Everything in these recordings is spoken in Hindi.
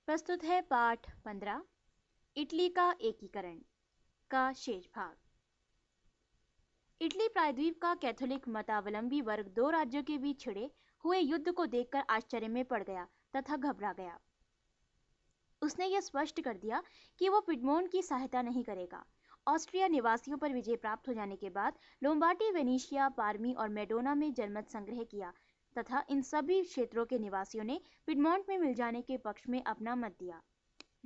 प्रस्तुत है पाठ 15 इटली का एकीकरण का शेष भाग। इटली प्रायद्वीप का कैथोलिक मतावलंबी वर्ग दो राज्यों के बीच छिड़े हुए युद्ध को देखकर आश्चर्य में पड़ गया तथा घबरा गया। उसने यह स्पष्ट कर दिया कि वो पिडमोंट की सहायता नहीं करेगा। ऑस्ट्रिया निवासियों पर विजय प्राप्त हो जाने के बाद लोम्बार्डी, वेनेशिया, पार्मी और मेडोना में जनमत संग्रह किया तथा इन सभी क्षेत्रों के निवासियों ने पिडमोंट में मिल जाने के पक्ष में अपना मत दिया।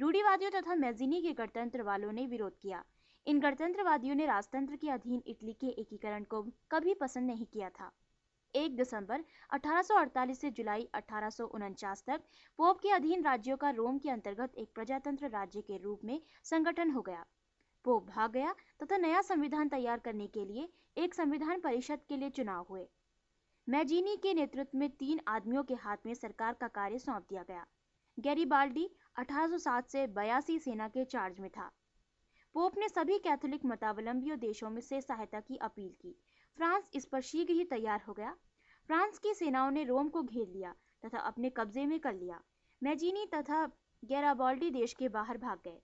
रूढ़िवादियों तथा मैज़िनी के गणतंत्र वालों ने विरोध किया। इन गणतंत्रवादियों ने राजतंत्र के अधीन इटली के एकीकरण को कभी पसंद नहीं किया था। 1 दिसंबर 1848 से जुलाई 1849 तक पोप के अधीन राज्यों का रोम के अंतर्गत एक प्रजातंत्र राज्य के रूप में संगठन हो गया। पोप भाग गया तथा नया संविधान तैयार करने के लिए एक संविधान परिषद के लिए चुनाव हुए। मैजीनी के नेतृत्व में 3 आदमियों के हाथ में सरकार का कार्य सौंप दिया गया। गैरिबाल्डी 1807 से 82 सेना के चार्ज में था। पोप ने सभी कैथोलिक मतावलंबी देशों में से सहायता की अपील की। फ्रांस इस पर शीघ्र ही तैयार हो गया। फ्रांस की सेनाओं ने रोम को घेर लिया तथा अपने कब्जे में कर लिया। मैजीनी तथा गैराबाल्डी देश के बाहर भाग गए।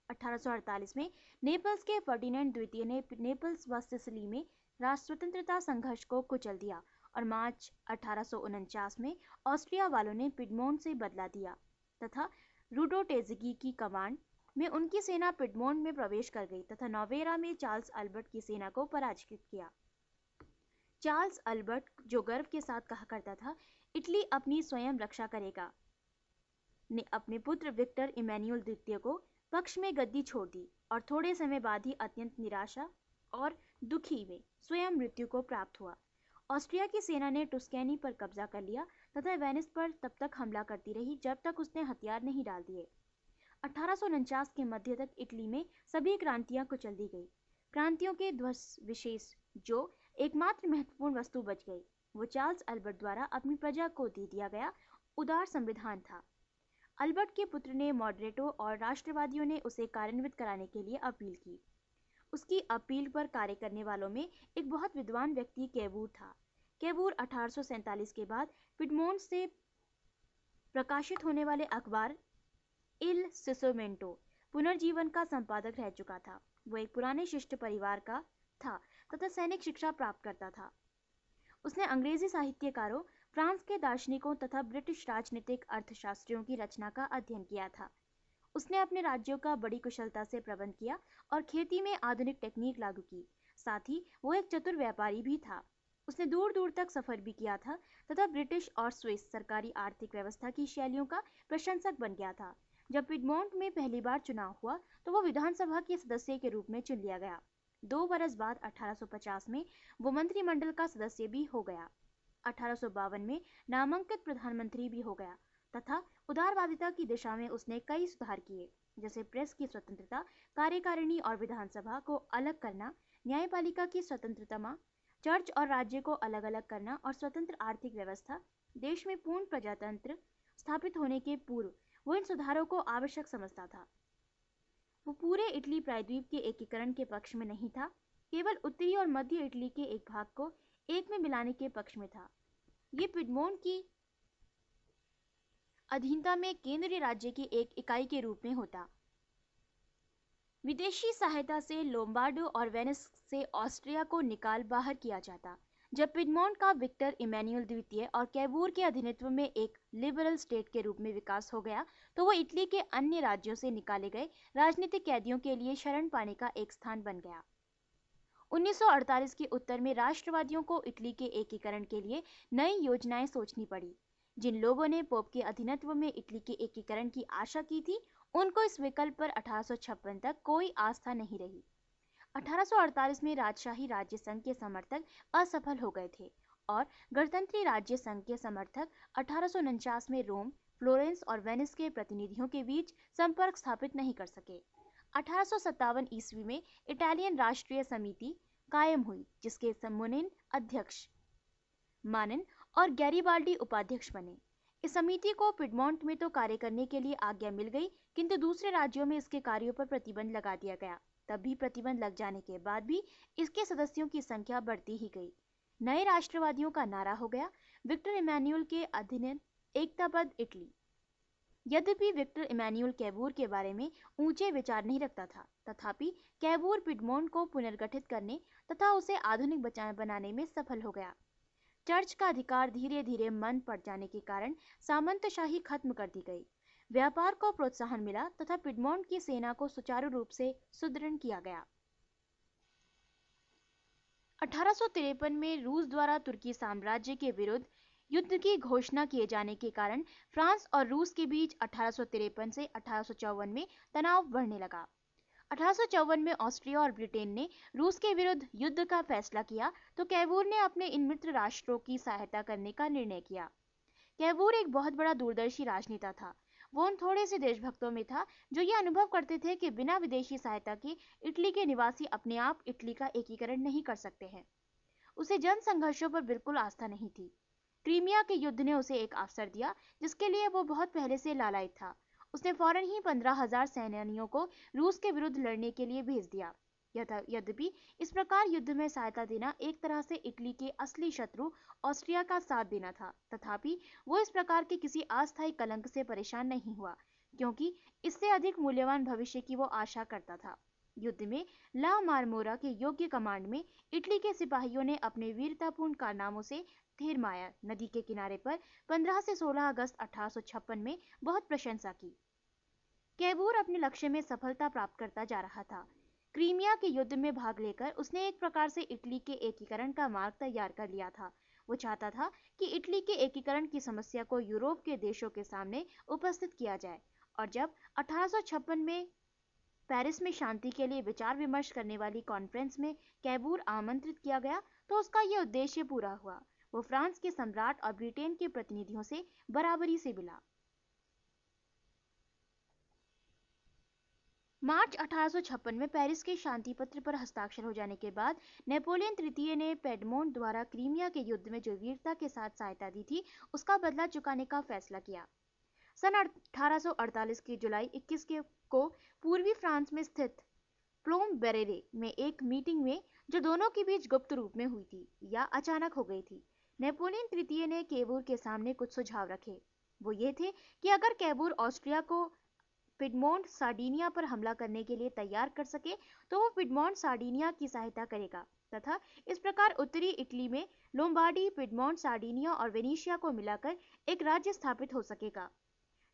1848 में नेपल्स के फर्डिनेंड द्वितीय ने नेपल्स व सिसिली में स्वतंत्रता संघर्ष को कुचल दिया और मार्च 1849 में ऑस्ट्रिया वालों ने पिडमोंट से बदला दिया तथा रूडोटेजिगी की कमांड में उनकी सेना पिडमोंट में प्रवेश कर गई तथा नोवेरा में चार्ल्स अल्बर्ट की सेना को पराजित किया। चार्ल्स अल्बर्ट, जो गर्व के साथ कहा करता था इटली अपनी स्वयं रक्षा करेगा, ने अपने पुत्र विक्टर इमैनुअल द्वितीय को पक्ष में गद्दी छोड़ दी और थोड़े समय बाद ही अत्यंत निराशा और दुखी में स्वयं मृत्यु को प्राप्त हुआ। ऑस्ट्रिया की सेना ने टुस्कैनी पर कब्जा कर लिया तथा वेनिस पर तब तक हमला करती रही जब तक उसने हथियार नहीं डाल दिए। 1849 के मध्य तक इटली में सभी क्रांतियां कुचल दी गई। क्रांतियों के ध्वज विशेष जो एकमात्र महत्वपूर्ण वस्तु बच गई वो चार्ल्स अल्बर्ट द्वारा अपनी प्रजा को दे दिया गया उदार संविधान था। अल्बर्ट के पुत्र ने मॉडरेटों और राष्ट्रवादियों ने उसे कार्यान्वित कराने के लिए अपील की। उसकी अपील पर कार्य करने वालों में एक बहुत विद्वान व्यक्ति कैवूर था। कैवूर 1847 के बाद पिडमोंट से प्रकाशित होने वाले अखबार इल सिसोमेंटो पुनर्जीवन का संपादक रह चुका था। वो एक पुराने शिष्ट परिवार का था तथा सैनिक शिक्षा प्राप्त करता था। उसने अंग्रेजी साहित्यकारों, फ्रांस के दार्शनिकों तथा ब्रिटिश राजनीतिक अर्थशास्त्रियों की रचना का अध्ययन किया था। उसने अपने राज्यों का बड़ी कुशलता से प्रबंध किया और खेती में आधुनिक टेक्निक लागू की। साथ ही वो एक चतुर व्यापारी भी था। उसने दूर दूर तक सफर भी किया था तथा ब्रिटिश और स्विस सरकारी आर्थिक व्यवस्था की शैलियों का प्रशंसक बन गया था। जब पिडमोंट में पहली बार चुनाव हुआ तो वो विधानसभा के सदस्य के रूप में चुन लिया गया। 2 बरस बाद 1850 में वो मंत्रिमंडल का सदस्य भी हो गया। 1852 में नामांकित प्रधानमंत्री भी हो गया तथा उदारवादिता की दिशा में उसने कई सुधार किए, जैसे प्रेस की स्वतंत्रता, कार्यकारिणी और विधानसभा को अलग करना, न्यायपालिका की स्वतंत्रता, चर्च और राज्य को अलग अलग करना और स्वतंत्र आर्थिक व्यवस्था। देश में पूर्ण प्रजातंत्र स्थापित होने के पूर्व वो इन सुधारों को आवश्यक समझता था। वो पूरे इटली प्रायद्वीप के एकीकरण के पक्ष में नहीं था, केवल उत्तरी और मध्य इटली के एक भाग को एक में मिलाने के पक्ष में था। ये पिडमोंट की अधीनता में केंद्रीय राज्य की एक इकाई के रूप में होता। विदेशी सहायता से लोम्बार्डो और वेनिस से ऑस्ट्रिया को निकाल बाहर किया जाता। जब पिडमोंट का विक्टर इमैनुअल द्वितीय और कैवूर के अधीनत्व में एक लिबरल स्टेट के रूप में विकास हो गया तो वो इटली के अन्य राज्यों से निकाले गए राजनीतिक कैदियों के लिए शरण पाने का एक स्थान बन गया। 1948 के उत्तर में राष्ट्रवादियों को इटली के एकीकरण के लिए नई योजनाएं सोचनी पड़ी। जिन लोगों ने पोप के अधीनत्व में इटली के एकीकरण की आशा की थी उनको इस विकल्प पर 1856 तक कोई आस्था नहीं रही। 1848 में राजशाही राज्य संघ के समर्थक असफल हो गए थे और गणतंत्री राज्य संघ के समर्थक 1849 में रोम, फ्लोरेंस और वेनिस के प्रतिनिधियों के बीच संपर्क स्थापित नहीं कर सके। 1857 ईस्वी में इटालियन राष्ट्रीय समिति कायम हुई जिसके मुनिन अध्यक्ष मानन और गैरिबाल्डी उपाध्यक्ष बने। इस समिति को पिडमोंट में तो कार्य करने के लिए आज्ञा मिल गई, किंतु दूसरे राज्यों में इसके कार्यों पर प्रतिबंध लगा दिया गया। तब भी प्रतिबंध लग जाने के बाद भी इसके सदस्यों की संख्या बढ़ती ही गई। नए राष्ट्रवादियों का नारा हो गया, विक्टर इमैनुअल के अधीन एकताबद्ध इटली। यद्यपि विक्टर इमैनुअल कैबूर के बारे में ऊंचे विचार नहीं रखता था, तथापि कैबूर पिडमोंट को पुनर्गठित करने तथा उसे आधुनिक बनाने में सफल हो गया। चर्च का अधिकार धीरे धीरे मंद पड़ जाने के कारण सामंतशाही खत्म कर दी गई, व्यापार को प्रोत्साहन मिला तथा पिडमोंट की सेना को सुचारू रूप से सुदृढ़ किया गया। 1853 में रूस द्वारा तुर्की साम्राज्य के विरुद्ध युद्ध की घोषणा किए जाने के कारण फ्रांस और रूस के बीच 1853 से 1854 में तनाव बढ़ने लगा। 1854 में ऑस्ट्रिया और ब्रिटेन ने रूस के विरुद्ध युद्ध का फैसला किया तो कैबूर ने अपने इन मित्र राष्ट्रों की सहायता करने का निर्णय किया। कैबूर एक बहुत बड़ा दूरदर्शी राजनेता था। वो उन थोड़े से देशभक्तों में था जो ये अनुभव करते थे कि बिना विदेशी सहायता के इटली के निवासी अपने आप इटली का एकीकरण नहीं कर सकते हैं। उसे जन संघर्षों पर बिल्कुल आस्था नहीं थी। क्रीमिया के युद्ध ने उसे एक अवसर दिया जिसके लिए वो बहुत पहले से लालायित था। उसने फौरन ही 15,000 सेनानियों को रूस के विरुद्ध लड़ने के लिए भेज दिया। यद्यपि इस प्रकार युद्ध में सहायता देना एक तरह से इटली के असली शत्रु ऑस्ट्रिया का साथ देना था, तथापि वो इस प्रकार के किसी अस्थायी कलंक से परेशान नहीं हुआ, क्योंकि इससे अधिक मूल्यवान भविष्य की वो आशा करता था। युद्ध में ला मारमोरा के योग्य कमांड में इटली के सिपाहियों ने अपने वीरतापूर्ण कारनामों से थेरमाया नदी के किनारे पर 15 से 16 अगस्त 1856 में बहुत प्रशंसा की। कैबूर अपने लक्ष्य में सफलता प्राप्त करता जा रहा था। क्रीमिया के युद्ध में भाग लेकर उसने एक प्रकार से इटली के एकीकरण का मार्ग तैयार कर लिया था। वो चाहता था कि इटली के एकीकरण की समस्या को यूरोप के देशों के सामने उपस्थित किया जाए, और जब 1856 में पेरिस में शांति के लिए विचार विमर्श करने वाली कॉन्फ्रेंस में कैबूर आमंत्रित किया गया तो उसका यह उद्देश्य पूरा हुआ। वो फ्रांस के सम्राट और ब्रिटेन के प्रतिनिधियों से बराबरी से मिला। मार्च 1856 में पेरिस के शांति पत्र पर हस्ताक्षर हो जाने के बाद नेपोलियन तृतीय ने पेडमोंट द्वारा क्रीमिया के युद्ध में जो वीरता के साथ सहायता दी थी उसका बदला चुकाने का फैसला किया। सन 1848 की जुलाई 21 को पूर्वी फ्रांस में स्थित प्लोम बेरेरे में एक मीटिंग में जो दोनों के बीच गुप्त रूप में हुई थी या अचानक हो गई थी, नेपोलियन तृतीय ने कैबूर के सामने कुछ सुझाव रखे। वो ये थे कि अगर कैबूर ऑस्ट्रिया को पिडमोंट सार्डिनिया पर हमला करने के लिए तैयार कर सके तो वो पिडमोंट सार्डिनिया की सहायता करेगा तथा इस प्रकार उत्तरी इटली में लोम्बार्डी, पिडमोंट, सार्डिनिया और वेनिशिया को मिलाकर एक राज्य स्थापित हो सकेगा।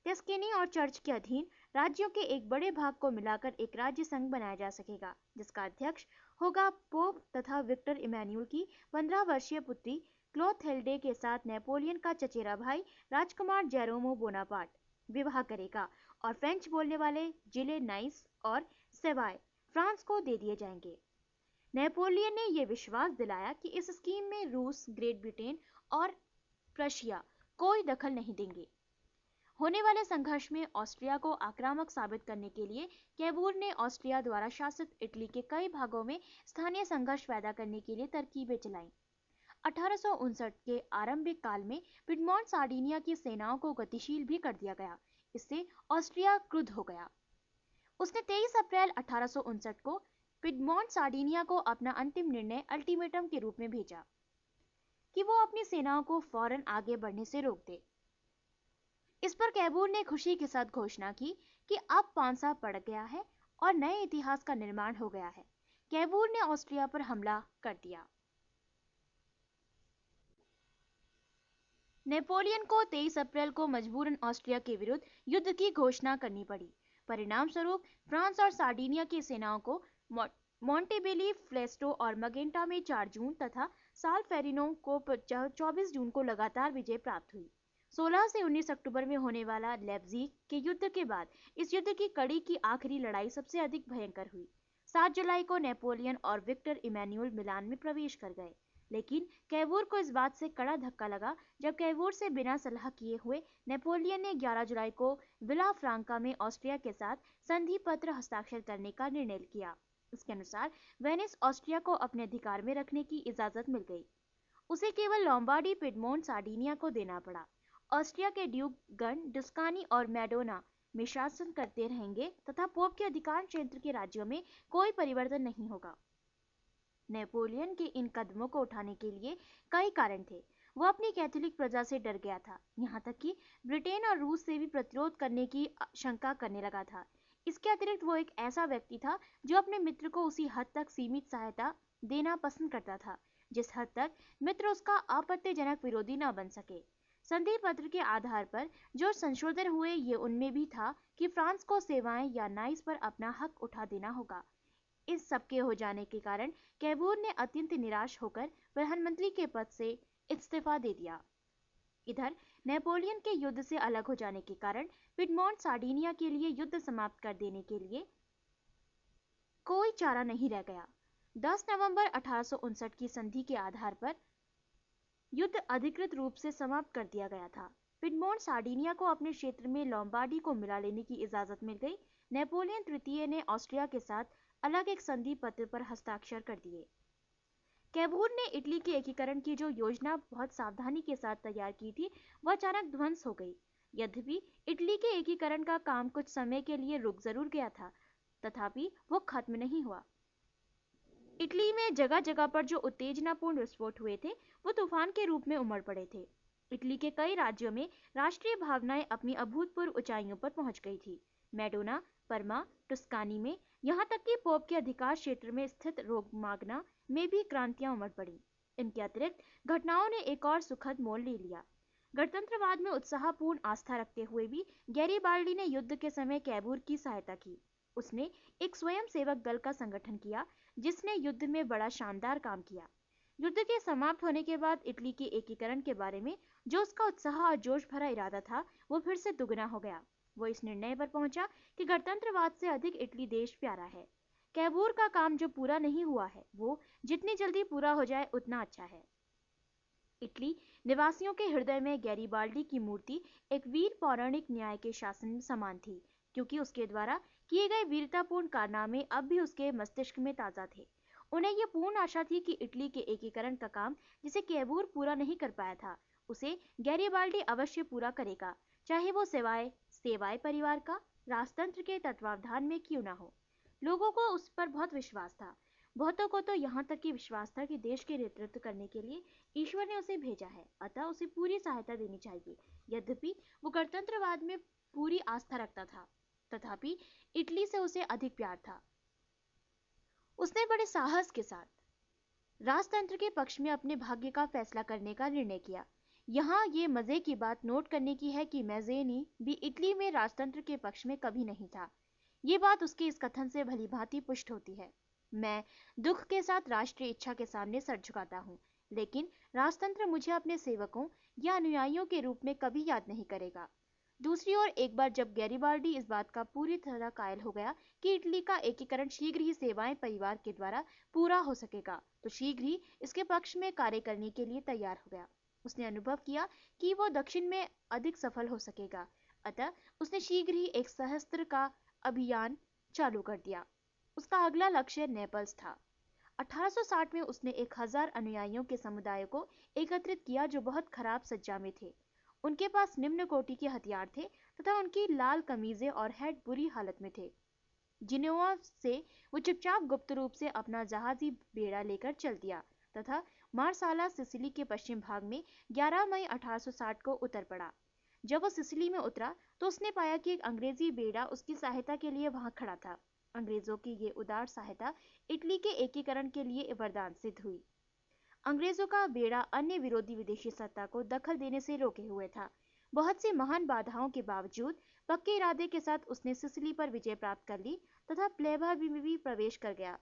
टस्केनी और चर्च के अधीन राज्यों के एक बड़े भाग को मिलाकर एक राज्य संघ बनाया जा सकेगा जिसका अध्यक्ष होगा पोप तथा विक्टर इमैनुअल की 15 वर्षीय पुत्री क्लोथेल्डे के साथ नेपोलियन का चचेरा भाई राजकुमार जेरोमो बोनापार्ट विवाह करेगा और फ्रेंच बोलने वाले जिले नाइस और सेवाय फ्रांस को दे दिए जाएंगे। नेपोलियन ने यह विश्वास दिलाया कि इस स्कीम में रूस, ग्रेट ब्रिटेन और प्रशिया कोई दखल नहीं देंगे। होने वाले संघर्ष में ऑस्ट्रिया को आक्रामक साबित करने के लिए कैबूर ने ऑस्ट्रिया द्वारा शासित इटली के कई भागों में स्थानीय संघर्ष पैदा करने के लिए तरकीबें चलाईं। 1859 के आरंभिक काल में पिडमोंट सार्डिनिया की सेनाओं को गतिशील भी कर दिया गया। इससे ऑस्ट्रिया क्रुद्ध हो गया। उसने 23 अप्रैल 1859 को पिडमोंट सार्डिनिया को अपना अंतिम निर्णय अल्टीमेटम के रूप में भेजा कि वो अपनी सेनाओं को फौरन आगे बढ़ने से रोक दे। इस पर कैबूर ने खुशी के साथ घोषणा की कि अब पांसा पड़ गया है और नए इतिहास का निर्माण हो गया है। कैबूर ने ऑस्ट्रिया पर हमला कर दिया। नेपोलियन को 23 अप्रैल को मजबूरन ऑस्ट्रिया के विरुद्ध युद्ध की घोषणा करनी पड़ी। परिणाम स्वरूप फ्रांस और सार्डिनिया की सेनाओं को मोंटेबेली, फ्लेस्टो और मगेंटा में 4 जून तथा साल्फेरिनो को 24 जून को लगातार विजय प्राप्त हुई। 16 से 19 अक्टूबर में होने वाला लेप्जिग के युद्ध के बाद इस युद्ध की कड़ी की आखिरी लड़ाई सबसे अधिक भयंकर हुई। 7 जुलाई को नेपोलियन और विक्टर इमैनुअल मिलान में प्रवेश कर गए, लेकिन कैबूर को इस बात से कड़ा धक्का लगा जब कैबूर से बिना सलाह किए हुए नेपोलियन ने 11 जुलाई को विला फ्रांका में ऑस्ट्रिया के साथ संधि पत्र हस्ताक्षर करने का निर्णय किया। इसके अनुसार वेनिस ऑस्ट्रिया को अपने अधिकार में रखने की इजाजत मिल गई। उसे केवल लोम्बार्डी, पिडमोंट, सार्डिनिया को देना पड़ा। ऑस्ट्रिया के ड्यूक गण टस्कानी और मेडोना में शासन करते रहेंगे तथा पोप के अधिकार क्षेत्र के राज्यों में कोई परिवर्तन नहीं होगा। नेपोलियन के इन कदमों को उठाने के लिए कई कारण थे। वो अपनी कैथोलिक प्रजा से डर गया था, यहाँ तक कि ब्रिटेन और रूस से भी प्रतिरोध करने की शंका करने लगा था। इसके अतिरिक्त वो एक ऐसा व्यक्ति था जो अपने मित्र को उसी हद तक सीमित सहायता देना पसंद करता था जिस हद तक मित्र उसका आपत्तिजनक विरोधी न बन सके। संधि पत्र के आधार पर जो संशोधन हुए ये उनमें भी था कि फ्रांस को सेवाएं या नाइस पर अपना हक उठा देना होगा। इस सबके हो जाने के कारण कैबूर ने अत्यंत निराश होकर प्रधानमंत्री के पद से इस्तीफा दे दिया। इधर नेपोलियन के युद्ध से अलग हो जाने के कारण पिडमोंट सार्डिनिया के लिए युद्ध समाप्त कर देने के लिए कोई चारा नहीं रह गया। 10 नवंबर 1859 की संधि के आधार पर युद्ध अधिकृत रूप से समाप्त कर दिया गया था। पिडमोंट सार्डिनिया को अपने क्षेत्र में लोम्बार्डी को मिला लेने की इजाजत मिल गई। नेपोलियन तृतीय ने ऑस्ट्रिया के साथ अलग एक संधि पत्र पर हस्ताक्षर कर दिए। कैबूर ने इटली के एकीकरण की जो योजना बहुत सावधानी के साथ तैयार की थी वह अचानक ध्वंस हो गई। यद्यपि इटली के एकीकरण का काम कुछ समय के लिए रुक जरूर गया था, तथापि वो खत्म नहीं हुआ। इटली में जगह जगह पर जो उत्तेजनापूर्ण विस्फोट हुए थे वो तूफान के रूप में उमड़ पड़े थे। इटली के कई राज्यों में राष्ट्रीय भावनाएं अपनी अभूतपूर्व ऊंचाइयों पर पहुंच गई थी। मेडोना, परमा, टुस्कानी में, यहाँ तक कि पोप के अधिकार क्षेत्र में स्थित रोमाग्ना में भी क्रांतियां उमड़ पड़ी। इनके अतिरिक्त घटनाओं ने एक और सुखद मोड़ ले लिया। गणतंत्रवाद में उत्साहपूर्ण आस्था रखते हुए भी गैरीबाल्डी ने युद्ध के समय कैबूर की सहायता की। उसने एक स्वयं सेवक दल का संगठन किया जिसने युद्ध में बड़ा शानदार काम किया। युद्ध के समाप्त होने के बाद इटली के एकीकरण के बारे में जो उसका उत्साह और जोश भरा इरादा था वो फिर से दुगना हो गया। वो इस निर्णय पर पहुंचा कि गणतंत्रवाद से अधिक इटली देश प्यारा है। कैबूर का काम जो पूरा नहीं हुआ है वो जितनी जल्दी पूरा हो जाए उतना अच्छा है। इटली निवासियों के हृदय में गैरीबाल्डी की मूर्ति एक वीर पौराणिक न्याय के शासन समान थी, क्योंकि उसके द्वारा किए गए वीरतापूर्ण कारनामे अब भी उसके मस्तिष्क में ताजा थे। उन्हें यह पूर्ण आशा थी कि इटली के एकीकरण का काम जिसे कैबूर पूरा नहीं कर पाया था उसे गैरीबाल्डी अवश्य पूरा करेगा, चाहे वो सेवाए परिवार का राजतंत्र के तत्वावधान में क्यों न हो। लोगों को उस पर बहुत विश्वास था। बहुतों को तो यहाँ तक कि विश्वास था कि देश के नेतृत्व करने के लिए ईश्वर ने उसे भेजा है, अतः उसे पूरी सहायता देनी चाहिए। यद्यपि वो गणतंत्रवाद में पूरी आस्था रखता था, तथापि इटली से उसे अधिक प्यार था। उसने बड़े साहस के साथ राजतंत्र के पक्ष में अपने भाग्य का फैसला करने का निर्णय किया। यहाँ ये मजे की बात नोट करने की है कि मैज़ेनी भी इटली में राजतंत्र के पक्ष में कभी नहीं था। ये बात उसके इस कथन से भलीभांति पुष्ट होती है। मैं दुख के साथ राष्ट्रीय इच्छा के सामने सर झुकाता हूँ, लेकिन राजतंत्र मुझे अपने सेवकों या अनुयायियों के रूप में कभी याद नहीं करेगा। दूसरी ओर एक बार जब गैरीबाल्डी इस बात का पूरी तरह कायल हो गया कि इटली का एकीकरण शीघ्र ही सेवाएं परिवार के द्वारा पूरा हो सकेगा, तो शीघ्र ही इसके पक्ष में कार्य करने के लिए तैयार हो गया। उसने अनुभव किया कि वो दक्षिण में अधिक सफल हो सकेगा, अतः उसने शीघ्र ही एक सहस्त्र का अभियान चालू कर दिया। उसका अगला लक्ष्य नेपल्स था। 1860 में उसने 1000 अनुयायियों के समुदाय को एकत्रित किया जो बहुत खराब सज्जा में थे। उनके पास निम्न कोटि के हथियार थे तथा उनकी लाल कमीजें और हैट बुरी हालत में थे। जिनेवा से वो चुपचाप गुप्त रूप से अपना जहाजी बेड़ा लेकर चल दिया तथा मार्साला सिसिली के पश्चिम भाग में 11 मई 1860 को उतर पड़ा। जब वो सिसिली में उतरा तो उसने पाया कि एक अंग्रेजी बेड़ा उसकी सहायता के लिए वहां खड़ा था। अंग्रेजों की ये उदार सहायता इटली के एकीकरण के लिए वरदान सिद्ध हुई। अंग्रेजों का बेड़ा अन्य विरोधी विदेशी सत्ता को दखल देने से रोके हुए था। बहुत सी महान बाधाओं के बावजूद पक्के इरादे के साथ उसने सिसिली पर विजय प्राप्त कर ली तथा प्लेबा में भी प्रवेश कर गया।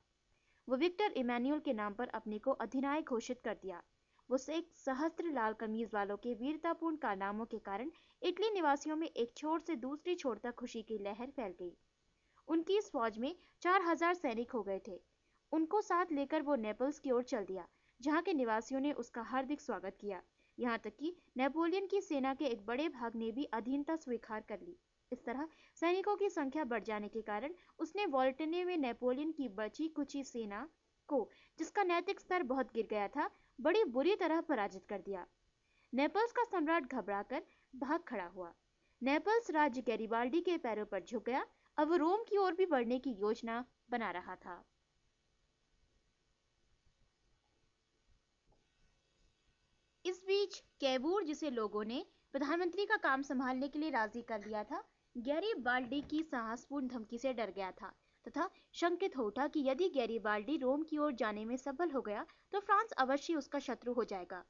वो विक्टर इमैनुअल के नाम पर अपने को अधिनायक घोषित कर दिया। वो एक सहस्त्र लाल कमीज वालों के वीरतापूर्ण कारनामों के कारण इटली निवासियों में एक छोर से दूसरी छोर तक खुशी की लहर फैल गई। उनकी इस फौज में 4000 सैनिक हो गए थे। उनको साथ लेकर वो नेपल्स की ओर चल दिया, जहाँ के निवासियों ने उसका हार्दिक स्वागत किया। यहाँ तक कि नेपोलियन की सेना के एक बड़े भाग ने भी अधीनता स्वीकार कर ली। इस तरह सैनिकों की संख्या बढ़ जाने के कारण उसने वॉल्टेने में नेपोलियन की बची कुची सेना को, जिसका नैतिक स्तर बहुत गिर गया था, बड़ी बुरी तरह पराजित कर दिया। नेपल्स का सम्राट घबराकर भाग खड़ा हुआ। नेपल्स राज्य गैरीबाल्डी के पैरों पर झुक गया। अब वो रोम की ओर भी बढ़ने की योजना बना रहा था। इस बीच कैबूर, जिसे लोगों ने प्रधानमंत्री का काम संभालने के लिए राजी कर लिया था, गैरिबाल्डी की साहसपूर्ण धमकी से डर गया था तथा शंकित हो उठा कि यदि गैरिबाल्डी रोम की ओर जाने में सफल हो गया तो फ्रांस अवश्य उसका शत्रु हो जाएगा।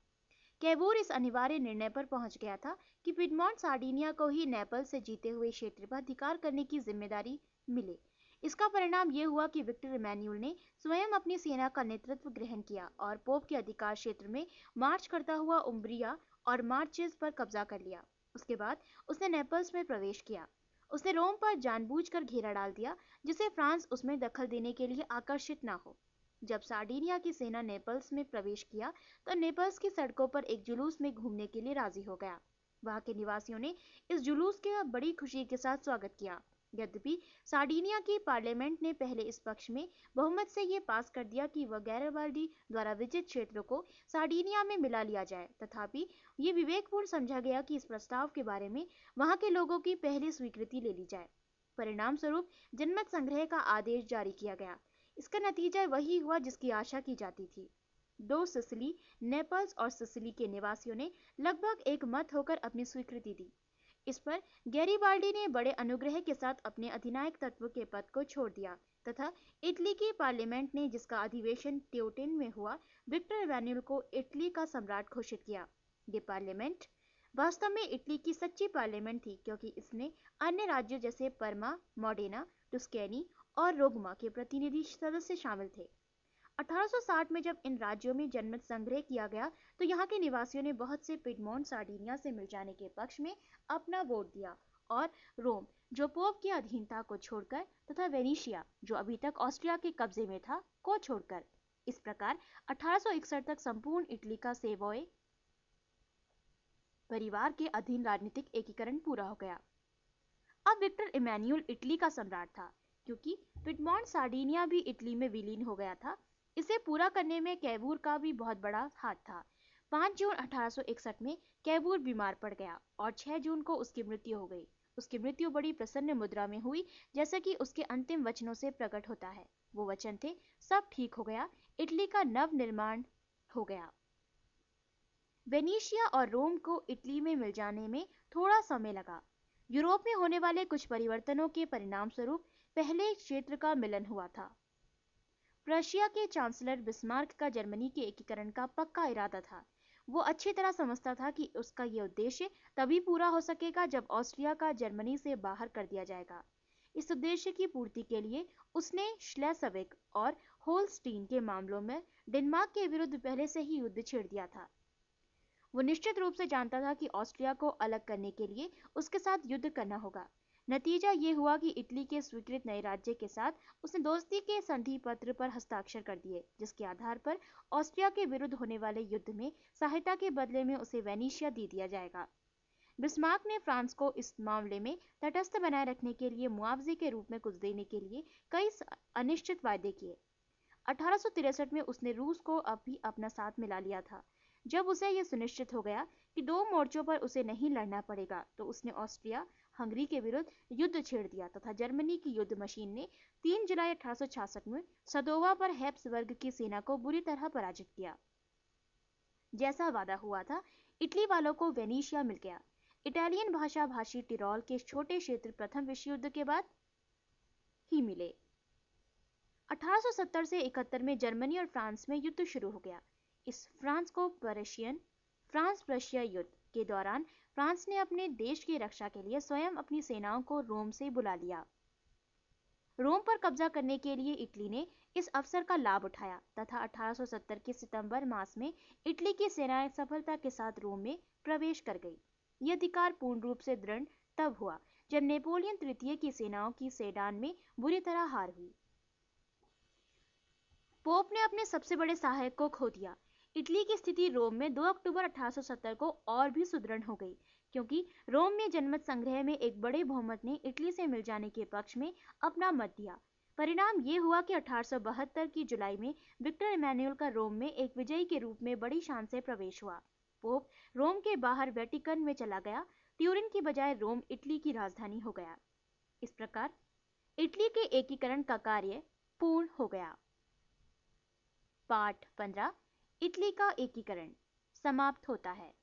कैबूर इस अनिवार्य निर्णय पर पहुंच गया था कि पिडमोंट सार्डिनिया को ही नेपल्स से जीते हुए क्षेत्र पर अधिकार करने की जिम्मेदारी मिले। इसका परिणाम यह हुआ कि विक्टर इमैनुअल ने स्वयं अपनी सेना का नेतृत्व ग्रहण किया और पोप के अधिकार क्षेत्र में मार्च करता हुआ उम्ब्रिया और मार्चेस पर कब्जा कर लिया। उसके बाद उसने नेपल्स में प्रवेश किया। उसने रोम पर जानबूझकर घेरा डाल दिया जिसे फ्रांस उसमें दखल देने के लिए आकर्षित न हो। जब सार्डिनिया की सेना नेपल्स में प्रवेश किया तो नेपल्स की सड़कों पर एक जुलूस में घूमने के लिए राजी हो गया। वहां के निवासियों ने इस जुलूस का बड़ी खुशी के साथ स्वागत किया। यद्यपि सार्डिनिया की पार्लियामेंट ने पहले इस पक्ष में बहुमत से ये पास कर दिया कि वह गैरिबाल्डी द्वारा विजित क्षेत्रों को सार्डिनिया में मिला लिया जाए, तथापि ये विवेकपूर्ण समझा गया कि इस प्रस्ताव के बारे में वहां के लोगों की पहली स्वीकृति ले ली जाए। परिणाम स्वरूप जनमत संग्रह का आदेश जारी किया गया। इसका नतीजा वही हुआ जिसकी आशा की जाती थी। दो सिसिली, नेपल्स और सिसिली के निवासियों ने लगभग एक मत होकर अपनी स्वीकृति दी। इस पर गैरिबाल्डी ने बड़े अनुग्रह के साथ अपने अधिनायक तत्व के पद को छोड़ दिया तथा इटली की पार्लियामेंट ने, जिसका अधिवेशन ट्यूटिन में हुआ, विक्टर इमैनुअल को इटली का सम्राट घोषित किया। ये पार्लियामेंट वास्तव में इटली की सच्ची पार्लियामेंट थी, क्योंकि इसने अन्य राज्यों जैसे परमा, मॉडेना, टुस्कैनी और रोगमा के प्रतिनिधि सदस्य शामिल थे। 1860 में जब इन राज्यों में जनमत संग्रह किया गया तो यहाँ के निवासियों ने बहुत से पिडमोंट सार्डिनिया से मिल जाने के पक्ष में अपना वोट दिया और रोम, जो पोप की अधीनता को छोड़कर, तथा वेनिशिया, जो अभी तक ऑस्ट्रिया के कब्जे में था, को छोड़कर। इस प्रकार 1861 तक संपूर्ण इटली का सेवोए परिवार के अधीन राजनीतिक एकीकरण पूरा हो गया। अब विक्टर इमैनुअल इटली का सम्राट था, क्योंकि पिडमोंट सार्डिनिया भी इटली में विलीन हो गया था। इसे पूरा करने में कैबूर का भी बहुत बड़ा हाथ था। 5 जून 1861 में कैबूर बीमार पड़ गया और 6 जून को उसकी मृत्यु हो गई। उसकी मृत्यु बड़ी प्रसन्न मुद्रा में हुई, जैसा कि उसके अंतिम वचनों से प्रकट होता है। वो वचन थे, सब ठीक हो गया, इटली का नव निर्माण हो गया। वेनिशिया और रोम को इटली में मिल जाने में थोड़ा समय लगा। यूरोप में होने वाले कुछ परिवर्तनों के परिणाम स्वरूप पहले क्षेत्र का मिलन हुआ था। प्रशिया के चांसलर बिस्मार्क का जर्मनी के एकीकरण का पक्का इरादा था। वो अच्छी तरह समझता था कि उसका ये उद्देश्य तभी पूरा हो सकेगा जब ऑस्ट्रिया का जर्मनी से बाहर कर दिया जाएगा। इस उद्देश्य की पूर्ति के लिए उसने श्लेसविग और होल्स्टीन के मामलों में डेनमार्क के विरुद्ध पहले से ही युद्ध छेड़ दिया था। वो निश्चित रूप से जानता था कि ऑस्ट्रिया को अलग करने के लिए उसके साथ युद्ध करना होगा। नतीजा ये हुआ कि इटली के स्वीकृत नए राज्य के साथ उसने दोस्ती के संधि पत्र पर हस्ताक्षर कर दिए, जिसके आधार पर ऑस्ट्रिया के विरुद्ध होने वाले युद्ध में सहायता के बदले में उसे वेनिशिया दे दिया जाएगा। बिस्मार्क ने फ्रांस को इस मामले में तटस्थ बनाए रखने के लिए मुआवजे के रूप में कुछ देने के लिए कई अनिश्चित वायदे किए। 1863 में उसने रूस को अभी अपना साथ मिला लिया था। जब उसे यह सुनिश्चित हो गया कि दो मोर्चों पर उसे नहीं लड़ना पड़ेगा, तो उसने ऑस्ट्रिया हंगरी के विरुद्ध युद्ध छेड़ दिया तथा जर्मनी की युद्ध मशीन ने 3 जुलाई 1866 में सदोवा पर हैब्सबर्ग की सेना को बुरी तरह पराजित किया। जैसा वादा हुआ था, इटली वालों को वेनिशिया मिल गया। इटालियन भाषा भाषी टिरोल के छोटे क्षेत्र प्रथम विश्व युद्ध के बाद ही मिले। 1870 से 71 में जर्मनी और फ्रांस में युद्ध शुरू हो गया। इस फ्रांस प्रशिया युद्ध के दौरान फ्रांस ने अपने देश की रक्षा के लिए स्वयं अपनी सेनाओं को रोम से बुला लिया। रोम पर कब्जा करने के लिए इटली ने इस अवसर का लाभ उठाया तथा 1870 के सितंबर मास में इटली की सेनाएं सफलता के साथ रोम में प्रवेश कर गई। यह अधिकार पूर्ण रूप से दृढ़ तब हुआ जब नेपोलियन तृतीय की सेनाओं की सेडान में बुरी तरह हार हुई। पोप ने अपने सबसे बड़े सहायक को खो दिया। इटली की स्थिति रोम में 2 अक्टूबर 1870 को और भी सुदृढ़ हो गई, क्योंकि रोम में जनमत संग्रह में एक बड़े बहुमत ने इटली से मिल जाने के पक्ष में अपना मत दिया। परिणाम ये हुआ कि 1872 की जुलाई में विक्टर इमैनुअल का रोम में एक विजयी के रूप में बड़ी शान से प्रवेश हुआ। पोप रोम के बाहर वेटिकन में चला गया। ट्यूरिन की बजाय रोम इटली की राजधानी हो गया। इस प्रकार इटली के एकीकरण का कार्य पूर्ण हो गया। पाठ 15 इटली का एकीकरण। समाप्त होता है।